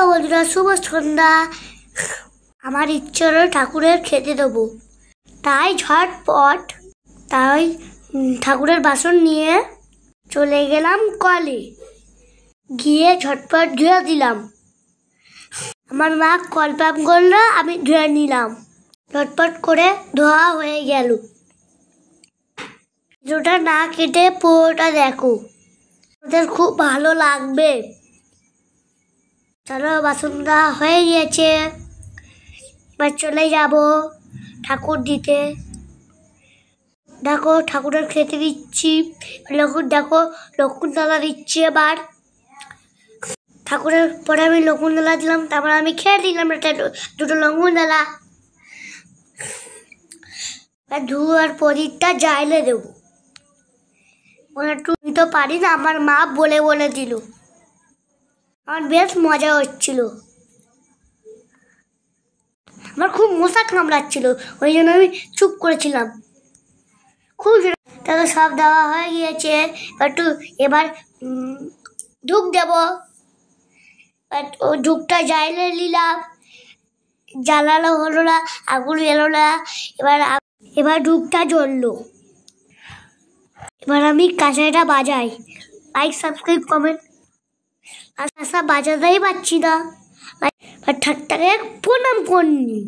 Hello বন্ধুরা, শুভ সন্ধ্যা। আমার ইচ্ছে হলো ঠাকুরের খেতে দেবো, তাই ঝটপট ঠাকুরের বাসন নিয়ে চলে গেলাম কলে, গিয়ে ঝটপট ধুয়ে দিলাম। আমার মা কল পাম্প করলো, আমি ধুয়ে নিলাম। ঝটপট করে ধোয়া হয়ে গেল। ভিডিওটা না কেটে পুরোটা দেখো, ওদের খুব ভালো লাগবে। চলো, বাসনটা হয়ে গিয়েছে, এবার চলে যাব ঠাকুর দিতে। দেখো ঠাকুরের খেতে দিচ্ছি, দেখো লকুনতলা দিচ্ছি। এবার ঠাকুরের পরে আমি লকুনতলা দিলাম, তারপর আমি খেয়ে দিলাম দুটো লকুনতলা। ধুয়ার প্রদীপটা জ্বাইলে দেবো। একটু তো পারি না, আমার মা বলে বলে দিল। আমার বেশ মজা হচ্ছিল। আমার খুব মশা কামড়াচ্ছিল, ওই জন্য আমি চুপ করেছিলাম। খুব তাহলে সব দেওয়া হয়ে গিয়েছে। এবার ধূপ দেব। ও ধূপটা জ্বাইলে নিলাম, জ্বালানো হলো না, আগুন এলো না। এবার ধূপটা জ্বললো। এবার আমি কাঁসাইটা বাজাই। Like, subscribe, comment. বাজাতেই পারছি না, ঠাকটাকে প্রণাম করনি।